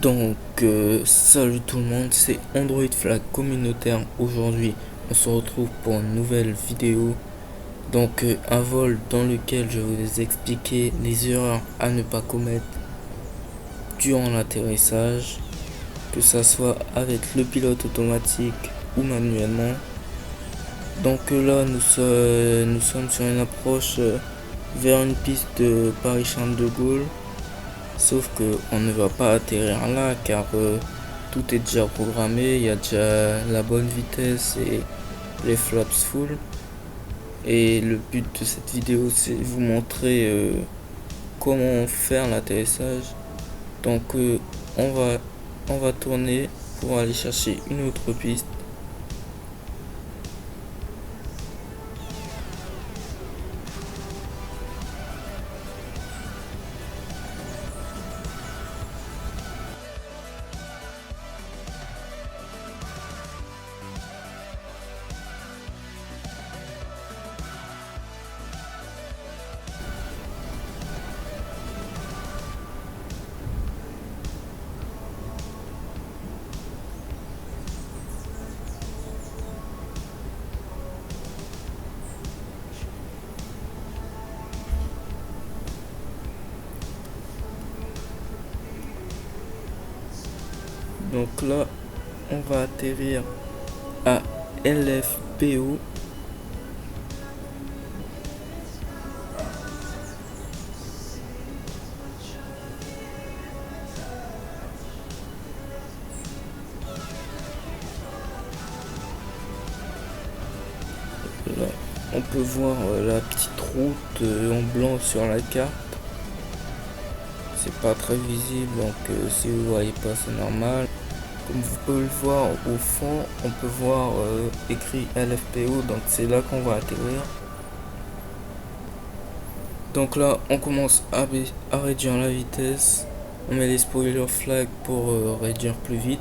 Salut tout le monde, c'est Android Flag communautaire. Aujourd'hui, on se retrouve pour une nouvelle vidéo. Un vol dans lequel je vais vous expliquer les erreurs à ne pas commettre durant l'atterrissage, que ça soit avec le pilote automatique ou manuellement. Là, nous sommes sur une approche vers une piste de Paris-Charles de Gaulle. Sauf que on ne va pas atterrir là car tout est déjà programmé, il y a déjà la bonne vitesse et les flaps full. Et le but de cette vidéo c'est vous montrer comment faire l'atterrissage. Donc euh, on va on va tourner pour aller chercher une autre piste. Donc là on va atterrir à LFPO. Là, on peut voir la petite route en blanc sur la carte. C'est pas très visible, si vous voyez pas, c'est normal. Comme vous pouvez le voir au fond, on peut voir écrit LFPO, donc c'est là qu'on va atterrir. Donc là, on commence à réduire la vitesse. On met les spoiler flags pour réduire plus vite.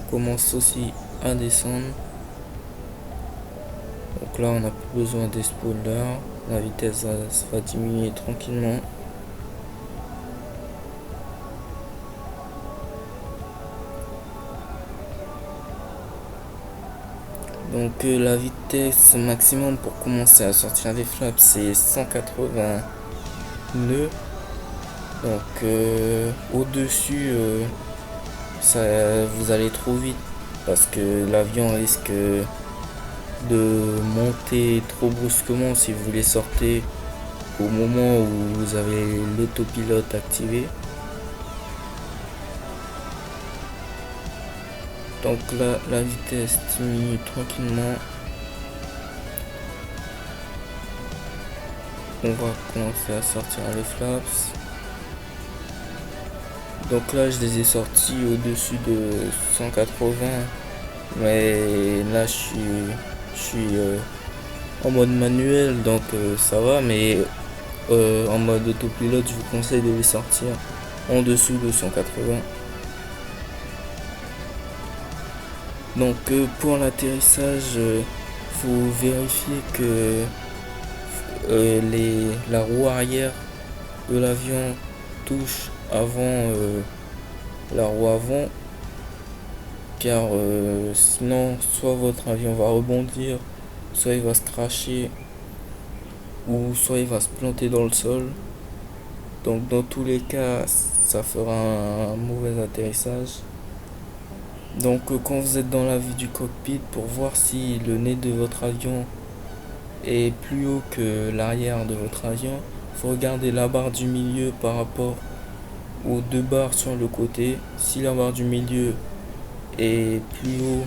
On commence aussi à descendre. Donc là, on n'a plus besoin des spoilers. La vitesse va diminuer tranquillement. La vitesse maximum pour commencer à sortir les flaps c'est 180 nœuds. Au-dessus, vous allez trop vite parce que l'avion risque de monter trop brusquement si vous les sortez au moment où vous avez l'autopilote activé. Donc là, la vitesse diminue tranquillement. On va commencer à sortir les flaps. Donc là, je les ai sortis au-dessus de 180. Mais là, je suis en mode manuel, ça va. Mais en mode autopilote, je vous conseille de les sortir en dessous de 180. Pour l'atterrissage, faut vérifier que la roue arrière de l'avion touche avant la roue avant, car sinon soit votre avion va rebondir, soit il va se cracher, ou soit il va se planter dans le sol. Donc dans tous les cas, ça fera un mauvais atterrissage. Quand vous êtes dans la vue du cockpit, pour voir si le nez de votre avion est plus haut que l'arrière de votre avion, faut regarder la barre du milieu par rapport aux deux barres sur le côté. Si la barre du milieu est plus haut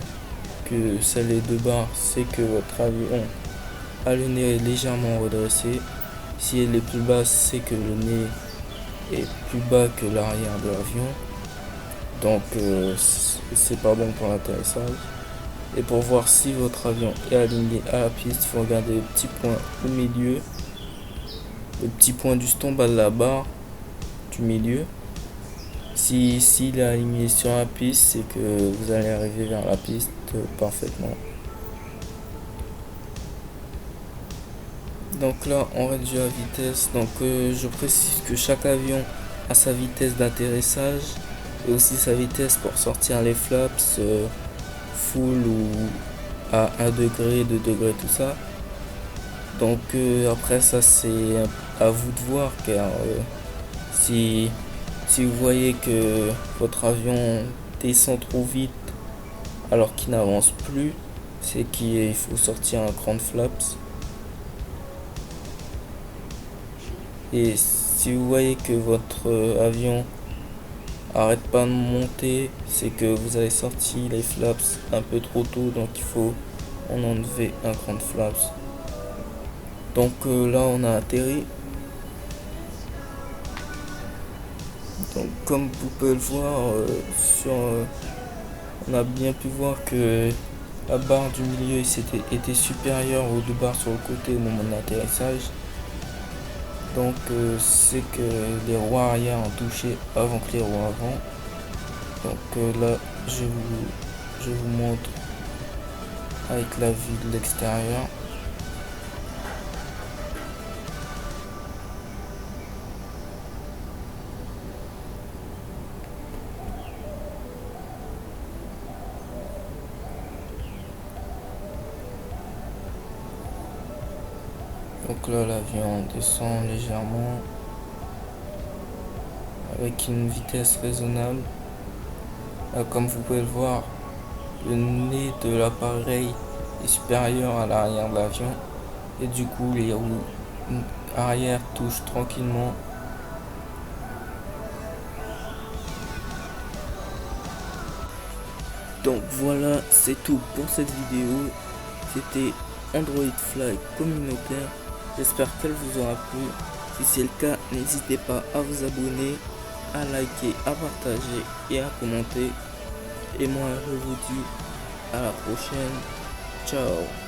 que celle des deux barres, c'est que votre avion a le nez légèrement redressé. Si elle est plus basse, c'est que le nez est plus bas que l'arrière de l'avion. C'est pas bon pour l'atterrissage. Et pour voir si votre avion est aligné à la piste, il faut regarder le petit point au milieu, le petit point juste en bas de la barre du milieu. S'il est aligné sur la piste, c'est que vous allez arriver vers la piste parfaitement. Donc là, on réduit la vitesse. Je précise que chaque avion à sa vitesse d'atterrissage et aussi sa vitesse pour sortir les flaps full ou à 1 degré, 2 degrés, tout ça. Donc après ça c'est à vous de voir, car si vous voyez que votre avion descend trop vite alors qu'il n'avance plus, c'est qu'il faut sortir un cran de flaps. Et si vous voyez que votre avion arrête pas de monter, c'est que vous avez sorti les flaps un peu trop tôt, donc il faut en enlever un cran de flaps. Donc là on a atterri. Donc comme vous pouvez le voir, on a bien pu voir que la barre du milieu était supérieure aux deux barres sur le côté au moment de l'atterrissage. Donc c'est que les roues arrière ont touché avant que les roues avant. Donc là je vous montre avec la vue de l'extérieur. Donc là l'avion descend légèrement avec une vitesse raisonnable. Là, comme vous pouvez le voir, le nez de l'appareil est supérieur à l'arrière de l'avion et du coup les roues arrière touchent tranquillement. Donc voilà, c'est tout pour cette vidéo. C'était Android Fly communautaire. J'espère qu'elle vous aura plu. Si c'est le cas, n'hésitez pas à vous abonner, à liker, à partager et à commenter. Et moi, je vous dis à la prochaine. Ciao.